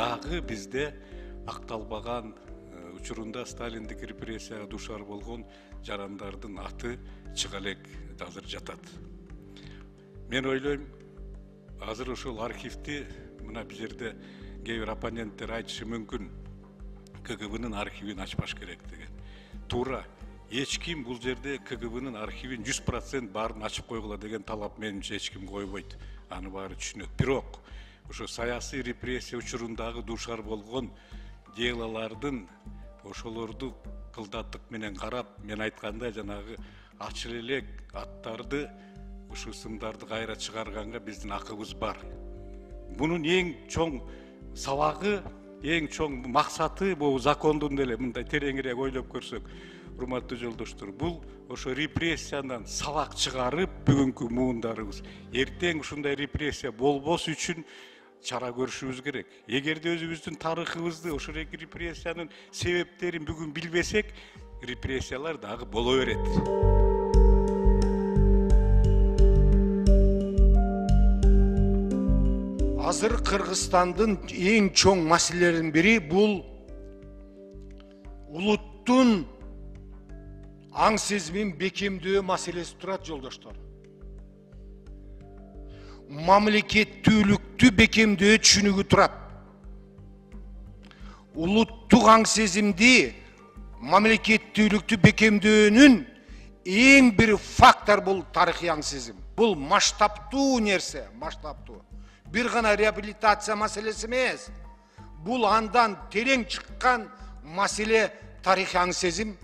дагы бизде акталбаган учурунда Сталиндик репрессияга душар болгон жарандардын аты чыга элек азыр жатат. Мен ойлойм, азыр ошол архивди мына бул жерде кээ бир оппоненттер айтышы мүмкүн, КГБнын архивин ачпаш керек деген. Туура, эч ким бул жерде КГБнын архивин 100% баарын ачып койгула деген талап менимче эч ким койбойт. Аны баары түшүнөт. Бирок ошо саясий репрессия учурундагы душар болгон делалардын ошолорду кылдаттык менен карап, мен айткандай жанагы ачыл элек аттарды, ушул сымдарды кайра чыгарганга биздин акыбыз бар. Бунун эң чоң сабагы, эң чоң максаты бул закондун деле мындай тереңирээк ойлоп көрсөк, урматтуу жолдоштор, бул ошо репрессиядан сабак чыгарып, бүгүнкү муундарыбыз эртең ушундай репрессия болбос үчүн чара көрүшүбүз керек. Эгерде өзүбүздүн тарыхыбызды, ошо репрессиянын себептерин бүгүн билбесек, репрессиялар дагы боло берет. Азыр Кыргызстандын эң чоң маселелеринин бири бул улуттун аң сезимин бекемдөө маселеси турат, жолдоштор. Мамлекеттүүлүктү бекемдөө түшүнүгү турат. Улуттук аң сезимди, мамлекеттүүлүктү бекемдөөнүн эң бир фактор бул тарыхый аң сезим. Бул масштабтуу нерсе, масштабтуу. Бир гана реабилитация маселеси эмес. Бул андан терең чыккан маселе тарыхый аң сезим,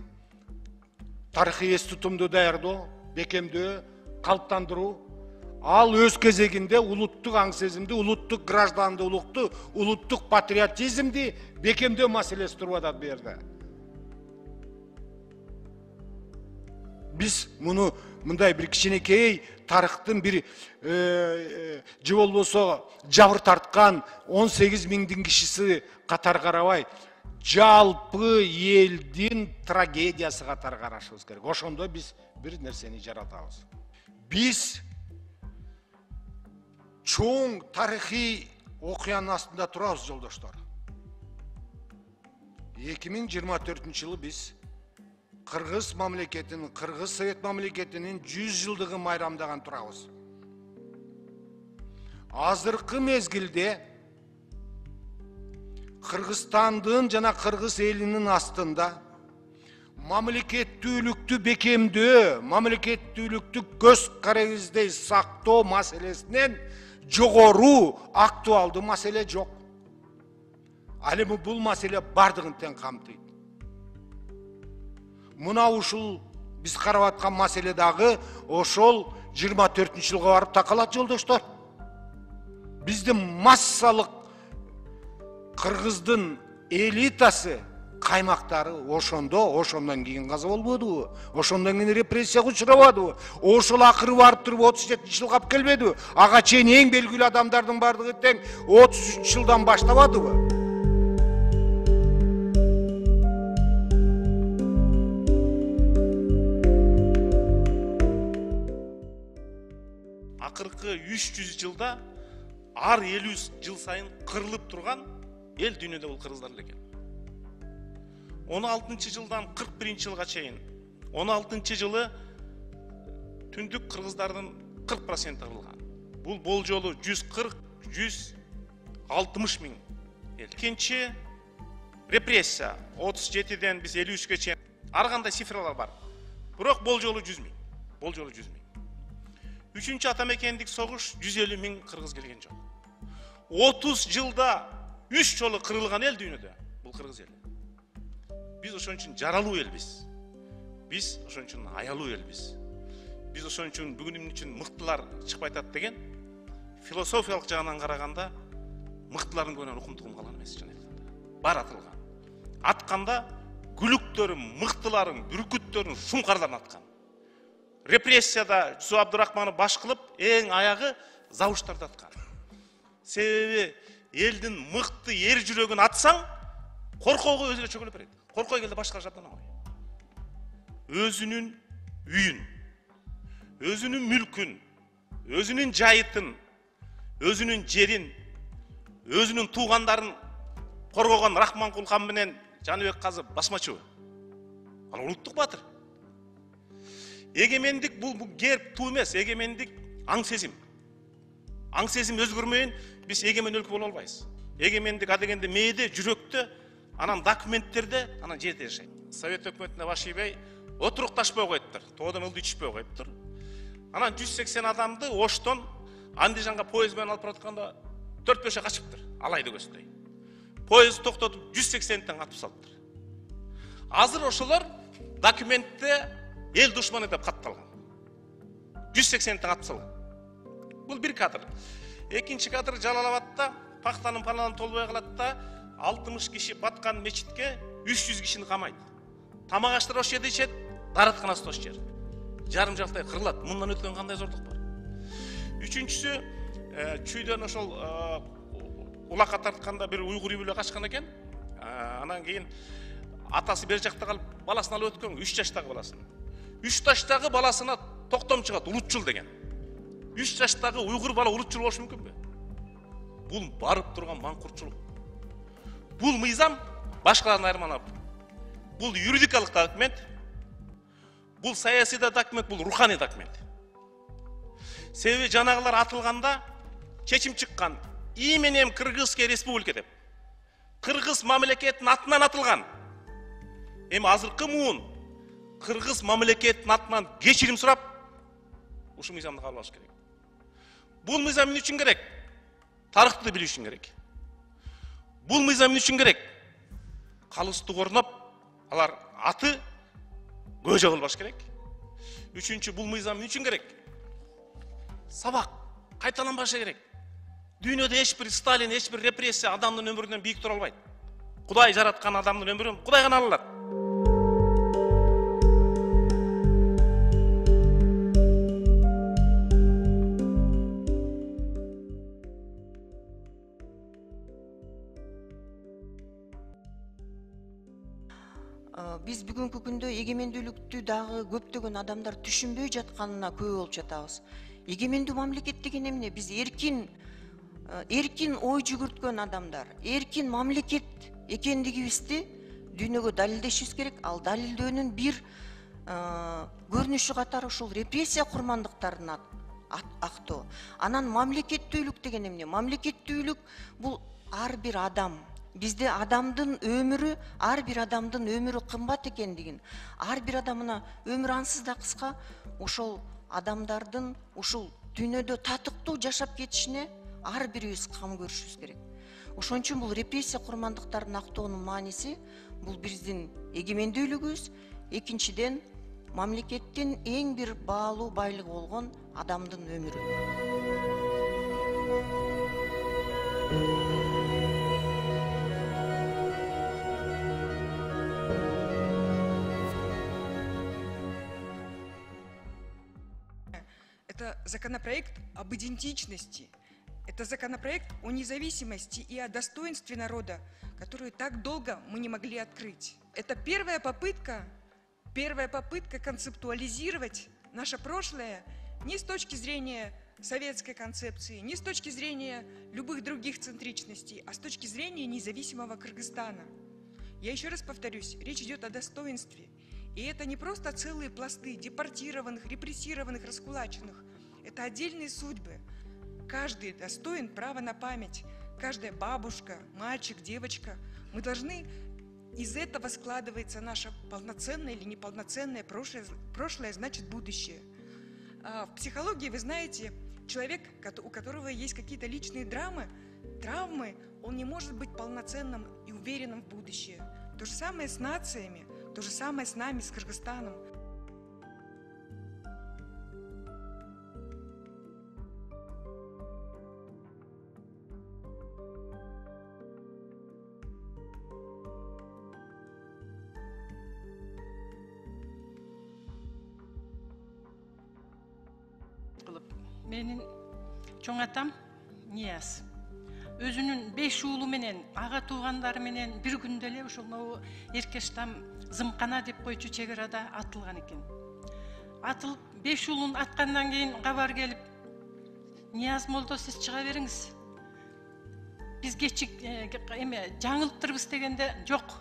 тарыхый эс тутумду даярдоо, бекемдөө, калыптандыруу. Ал өз кезегинде улуттук аң сезимди, улуттук граждандуулукту, улуттук патриотизмди бекемдөө маселеси туруп атат бу жерде. Биз муну мындай бир кичинекей тарыхтын бир же болбосо жабыр тарткан 18 миңдин кишиси катары карабай, жалпы элдин трагедиясы катары карашыбыз керек. Ошондо биз бир нерсени жаратабыз. Биз чоң тарыхый окуянын астында турабыз, жолдоштор. 2024 жылы биз Кыргыз мамлекетинин, Кыргыз Совет мамлекетинин 100 жылдыгын майрамдаган турабыз. Азыркы мезгилде Кыргызстандын жана Кыргыз элинин астында мамлекеттүүлүктү бекемдөө, мамлекеттүүлүктү көз карабыздей сактоо маселесинен жогору актуалдуу маселе жок. Ал эми бул маселе бардыгын тең камтыйт. Мына ушул биз карап аткан маселе дагы ошол 24-жылга барып такалат, жолдоштор. Биздин массалык Кыргыздын элитасы, каймактары ошондон кийин каза болбодубу? Ошондон кийин репрессияга учурабадыбы? Ошол акыры барып туруп 37-жылга алып келбедиби? Ага чейин эң белгилүү адамдардын бардыгы тең 33 жылдан баштабадыбы? Акыркы 300 жылда ар 50 жыл сайын кырылып турган эл дүйнөдө бул кыргыздар эле экен. 16 жылдан 41 жылга чейин 16 жылы түндүк кыргыздардын 40% кырылган. Бул болжолу 140-160 миң эл. Экинчи репрессия 37ден биз 53ге чейин ар кандай цифралар бар. Бирок болжолу 100 миң. Болжолу 100 миң. Үчүнчү атамекендик согуш 150 миң кыргыз келген жок. 30 жылда 3 жолу кырылган эл дүйнөдө бул кыргыз эли. Биз ошон үчүн жаралуу элбиз. Биз ошон үчүн аялуу элбиз. Биз ошон үчүн бүгүн үчүн мыктылар чыкпай атат деген философиялык жагынан караганда мыктылардын көбүнөн укум-тугум калган эмес жана бар атылган. Атканда күлүктөрүм, мыктыларым, бүркүттөрүм, шумкарларын аткан. Репрессияда Жусуп Абдурахманов баш кылып, эң аягы завуштарды аткан. Себеби элдин мыкты эр жүрөгүн атсаң, коркоого өзүнө чөгөлүп берет. Коркой келди башка жабдан ой. Өзүнүн үйүн, өзүнүн мүлкүн, өзүнүн жайытын, өзүнүн жерин, өзүнүн туугандарын коргогон Рахманкул хан менен Жаныбек казы басмачыбы. Ал улуттук батыр. Эгемендик бул герб туу эмес, эгемендик аң сезим. Аң сезим өзгөрмөйүн биз эгемен өлкө боло албайбыз. Эгемендик адегенде мээде, жүрөктө, анан документтерде, анан жерде жашайт. Совет өкмөтүнө баш ийбей отурукташпай коюптур. Тоодон ылдый түшпөй коюптур. Анан 180 адамды Оштон Андижанга поезд менен алып баратканда 4-5 качыптыр. Алайды көздөй. Поезд токтотуп 180-тен атып салыптыр. Азыр ошолор документте эл душманы деп катталган. 180-тен атып салган. Бул бир кадр. Экинчи кадр Жалалабадта пахтанын паланын толбой калат да 60 киши баткан мечитке 300 кишини камайт. Тамак аштырып ошол жерде ичет, дааратканасы ошол жер. Жарым жалтай кырылат. Мындан өткөн кандай зордук бар. Үчүнчүсү, чүйдөн ошол улакка тартканда бир уйгур үй бүлө качкан экен. Анан кийин атасы бер жакта калып, баласын алып өткөн, 3 жаштагы баласын. 3 жаштагы баласына токтом чыгат, улутчул деген. 3 жаштагы уйгур бала улутчул болушу мүмкүнбү? Бул барып турган маңкуртчулук. Бул мыйзам башкалардан айырмаланат. Бул юридикалык документ, бул саясий документ, бул руханий документ. Себеби жанагылар атылганда чечим чыккан. И менен Кыргызская республика деп. Кыргыз мамлекетинин атынан атылган. Эми азыркы муун Кыргыз мамлекетинин атынан кечирим сурап, ушул мыйзамды кабыл алыш керек. Бул мыйзам эмне үчүн керек? Тарыхты билиш үчүн керек. Бул мыйзам эмне үчүн керек? Калысты корноп, алар аты көжө кылбаш керек. Үчүнчү, бул мыйзам эмне үчүн керек? Сабак кайталанбашы керек. Дүйнөдө эч бир Сталин, эч бир репрессия адамдын өмүрүнөн бийик тура албайт. Кудай жараткан адамдын өмүрүн Кудай гана ала алат. Биз бүгүнкү күндө эгемендүүлүктү дагы көптөгөн адамдар түшүнбөй жатканына күбө болуп жатабыз. Эгемендүү мамлекет деген эмне? Биз эркин ой жүгүрткөн адамдар, эркин мамлекет экендигибизди дүйнөгө далилдешибиз керек. Ал далилдөөнүн бир көрүнүшү катары ушул репрессия курмандыктарын актоо. Анан мамлекеттүүлүк деген эмне? Мамлекеттүүлүк бул ар бир адам. Бизде адамдын өмүрү, ар бир адамдын өмүрү кымбат экендигин, ар бир адамына өмүр ансыз да кыска, ошол адамдардын ушул дүйнөдө татыктуу жашап кетишине ар бирибиз кам көрүшүбүз керек. Ошон үчүн бул репрессия курмандыктарын актоонун мааниси бул биздин эгемендүүлүгүбүз, экинчиден мамлекеттин эң бир баалуу байлыгы болгон адамдын өмүрү. Это законопроект об идентичности. Это законопроект о независимости и о достоинстве народа, которую так долго мы не могли открыть. Это первая попытка концептуализировать наше прошлое не с точки зрения советской концепции, не с точки зрения любых других центричностей, а с точки зрения независимого Кыргызстана. Я еще раз повторюсь, речь идет о достоинстве. И это не просто целые пласты депортированных, репрессированных, раскулаченных. Это отдельные судьбы. Каждый достоин права на память. Каждая бабушка, мальчик, девочка. Мы должны... Из этого складывается наше полноценное или неполноценное прошлое, значит будущее. В психологии, вы знаете, человек, у которого есть какие-то личные травмы, он не может быть полноценным и уверенным в будущее. То же самое с нациями, то же самое с нами, с Кыргызстаном. Менин чоң атам Нияз. Өзүнүн 5 уулу менен, ага туугандары менен бир күндө эле ушул Эркештам Зымкана деп койчу чек арада атылган экен. Атылып 5 уулун аткандан кийин кабар келип, Нияз молдо сиз чыга бериңиз. биз кечик эме жаңылыптырбыз дегенде жок.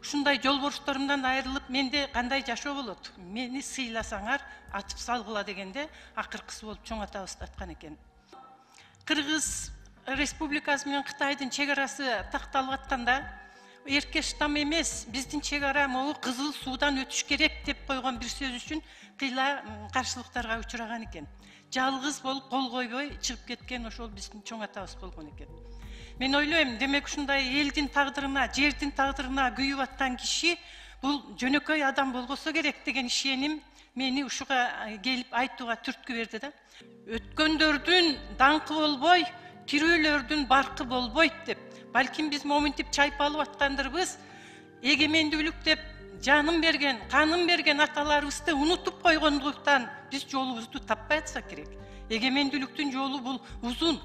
Ушундай жолборчторумдан айрылып менде кандай жашоо болот? Мени сыйласаңар атып салгыла дегенде акыркысы болуп чоң атабыз аткан экен. Кыргыз Республикасы менен Кытайдын чек арасы такталып атканда эркеш там эмес, биздин чек ара могу кызыл суудан өтүш керек деп койгон бир сөз үчүн кыйла каршылыктарга учураган экен. Жалгыз болуп кол койбой чыгып кеткен ошол биздин чоң атабыз болгон экен. Мен ойлойм, демек ушундай элдин тагдырына, жердин тагдырына күйүп аткан киши бул жөнөкөй адам болгосо керек деген ишеним мени ушуга келип айтууга түрткү берди да. Өткөндөрдүн даңкы болбой, тирүүлөрдүн баркы болбойт деп. Балким биз моминтип чайпалып аткандырбыз, эгемендүүлүк деп жанын берген, канын берген аталарыбызды унутуп койгондуктан биз жолубузду таппай атсак керек. Эгемендүүлүктүн жолу бул узун,